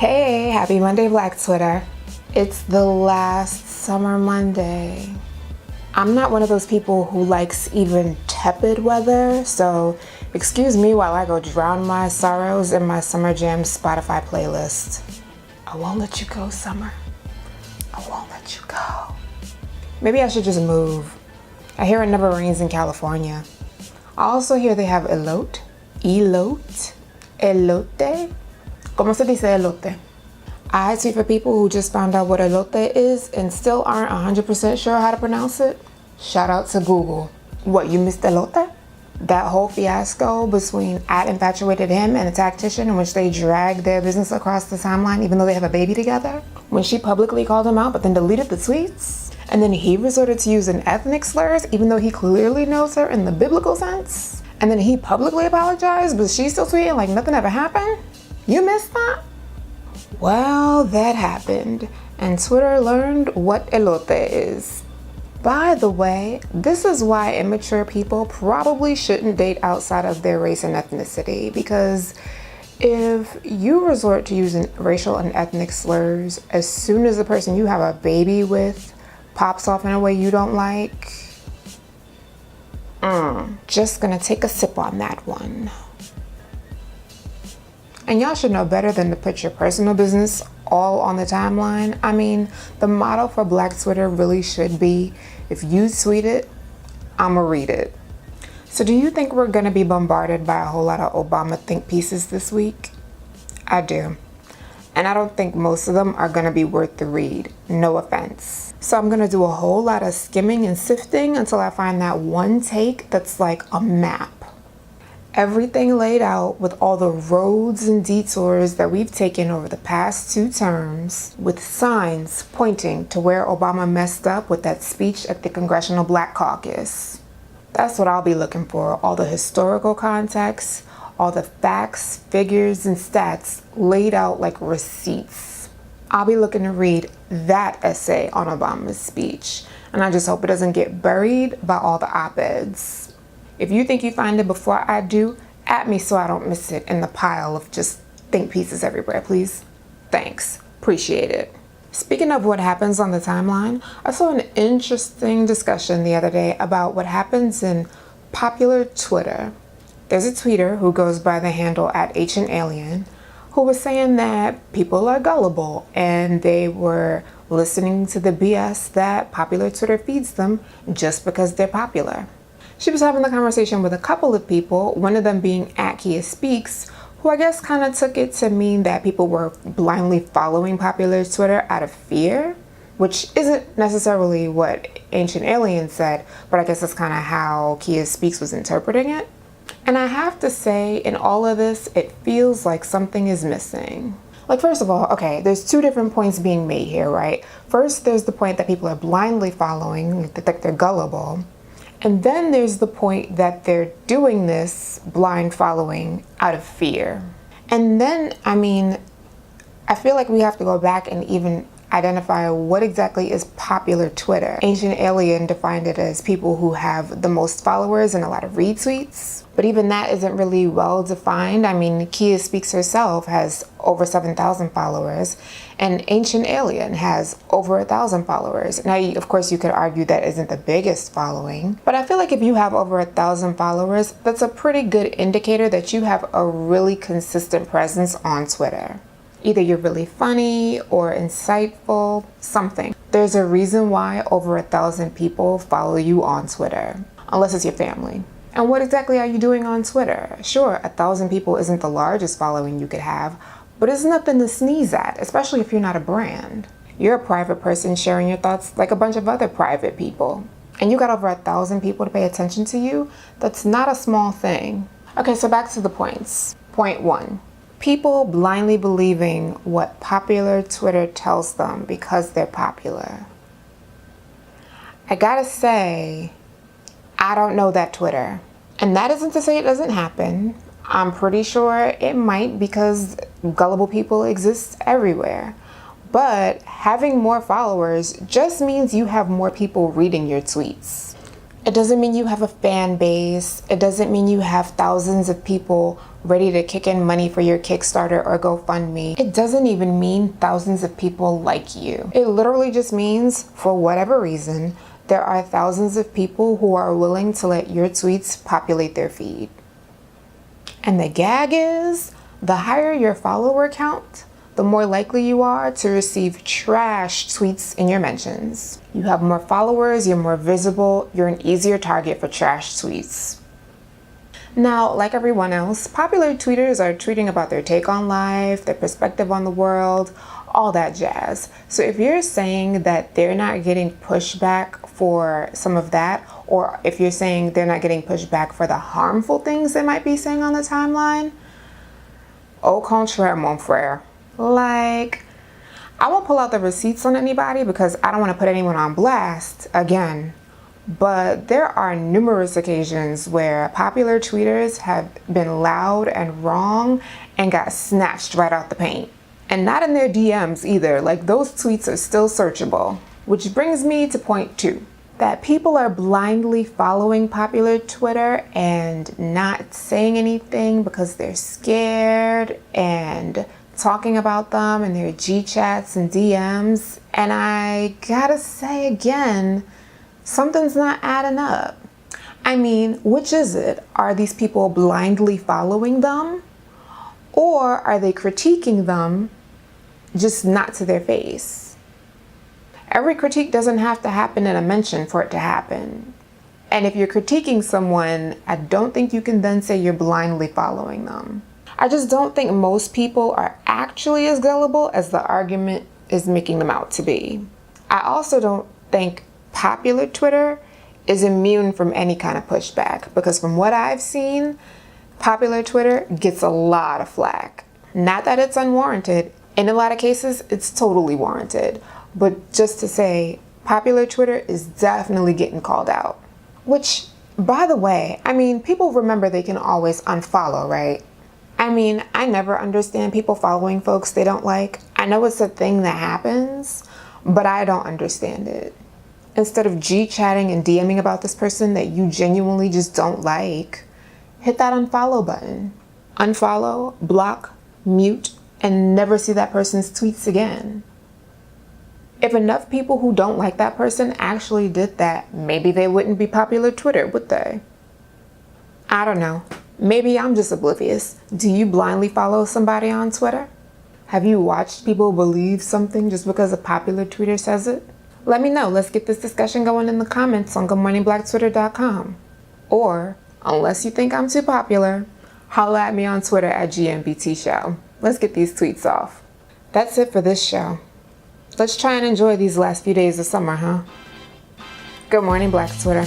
Hey, happy Monday, Black Twitter. It's the last summer Monday. I'm not one of those people who likes even tepid weather, so excuse me while I go drown my sorrows in my Summer Jam Spotify playlist. I won't let you go, summer. I won't let you go. Maybe I should just move. I hear it never rains in California. I also hear they have elote. ¿Cómo se dice elote? I tweet for people who just found out what elote is and still aren't 100% sure how to pronounce it. Shout out to Google. What, you missed elote? That whole fiasco between @infatuatedhim and a tactician in which they dragged their business across the timeline even though they have a baby together? When she publicly called him out but then deleted the tweets? And then he resorted to using ethnic slurs even though he clearly knows her in the biblical sense? And then he publicly apologized but she's still tweeting like nothing ever happened? You missed that? Well, that happened, and Twitter learned what elote is. By the way, this is why immature people probably shouldn't date outside of their race and ethnicity, because if you resort to using racial and ethnic slurs as soon as the person you have a baby with pops off in a way you don't like, just gonna take a sip on that one. And y'all should know better than to put your personal business all on the timeline. I mean, the motto for Black Twitter really should be, if you tweet it, I'ma read it. So do you think we're gonna be bombarded by a whole lot of Obama think pieces this week? I do. And I don't think most of them are gonna be worth the read, no offense. So I'm gonna do a whole lot of skimming and sifting until I find that one take that's like a map. Everything laid out with all the roads and detours that we've taken over the past 2 terms, with signs pointing to where Obama messed up with that speech at the Congressional Black Caucus. That's what I'll be looking for, all the historical context, all the facts, figures, and stats laid out like receipts. I'll be looking to read that essay on Obama's speech, and I just hope it doesn't get buried by all the op-eds. If you think you find it before I do, at me so I don't miss it in the pile of just think pieces everywhere, please. Thanks. Appreciate it. Speaking of what happens on the timeline, I saw an interesting discussion the other day about what happens in popular Twitter. There's a tweeter who goes by the handle @AncientAlien who was saying that people are gullible and they were listening to the BS that popular Twitter feeds them just because they're popular. She was having the conversation with a couple of people, one of them being @KiaSpeaks, who I guess kind of took it to mean that people were blindly following popular Twitter out of fear, which isn't necessarily what Ancient Alien said, but I guess that's kind of how KiaSpeaks was interpreting it. And I have to say, in all of this, it feels like something is missing. Like, first of all, okay, there's 2 different points being made here, right? First, there's the point that people are blindly following, that they're gullible. And then there's the point that they're doing this blind following out of fear. And then, I feel like we have to go back and even identify what exactly is popular Twitter. Ancient Alien defined it as people who have the most followers and a lot of retweets. But even that isn't really well defined. KiaSpeaks herself has over 7,000 followers, and Ancient Alien has over 1,000 followers. Now, of course, you could argue that isn't the biggest following, but I feel like if you have over 1,000 followers, that's a pretty good indicator that you have a really consistent presence on Twitter. Either you're really funny or insightful, something. There's a reason why over 1,000 people follow you on Twitter, unless it's your family. And what exactly are you doing on Twitter? Sure, 1,000 people isn't the largest following you could have, but it's nothing to sneeze at, especially if you're not a brand. You're a private person sharing your thoughts like a bunch of other private people. And you got over 1,000 people to pay attention to you? That's not a small thing. Okay, so back to the points. Point 1. People blindly believing what popular Twitter tells them because they're popular. I gotta say, I don't know that Twitter. And that isn't to say it doesn't happen. I'm pretty sure it might, because gullible people exist everywhere. But having more followers just means you have more people reading your tweets. It doesn't mean you have a fan base. It doesn't mean you have thousands of people ready to kick in money for your Kickstarter or GoFundMe. It doesn't even mean thousands of people like you. It literally just means, for whatever reason, there are thousands of people who are willing to let your tweets populate their feed. And the gag is, the higher your follower count, the more likely you are to receive trash tweets in your mentions. You have more followers, you're more visible, you're an easier target for trash tweets. Now, like everyone else, popular tweeters are tweeting about their take on life, their perspective on the world, all that jazz. So if you're saying that they're not getting pushback for some of that, or if you're saying they're not getting pushback for the harmful things they might be saying on the timeline, au contraire, mon frère. Like, I won't pull out the receipts on anybody because I don't want to put anyone on blast again. But there are numerous occasions where popular tweeters have been loud and wrong and got snatched right out the paint. And not in their DMs either. Like, those tweets are still searchable. Which brings me to point 2. That people are blindly following popular Twitter and not saying anything because they're scared and talking about them in their G chats and DMs. And I gotta say again, something's not adding up. I mean, which is it? Are these people blindly following them? Or are they critiquing them, just not to their face? Every critique doesn't have to happen in a mention for it to happen. And if you're critiquing someone, I don't think you can then say you're blindly following them. I just don't think most people are actually as gullible as the argument is making them out to be. I also don't think popular Twitter is immune from any kind of pushback, because from what I've seen, popular Twitter gets a lot of flack. Not that it's unwarranted. In a lot of cases, it's totally warranted. But just to say, popular Twitter is definitely getting called out. Which, by the way, I mean, people remember they can always unfollow, right? I mean, I never understand people following folks they don't like. I know it's a thing that happens, but I don't understand it. Instead of G-chatting and DMing about this person that you genuinely just don't like, hit that unfollow button. Unfollow, block, mute, and never see that person's tweets again. If enough people who don't like that person actually did that, maybe they wouldn't be popular Twitter, would they? I don't know. Maybe I'm just oblivious. Do you blindly follow somebody on Twitter? Have you watched people believe something just because a popular tweeter says it? Let me know. Let's get this discussion going in the comments on goodmorningblackTwitter.com. Or, unless you think I'm too popular, holla at me on Twitter at GMBT Show. Let's get these tweets off. That's it for this show. Let's try and enjoy these last few days of summer, huh? Good morning, Black Twitter.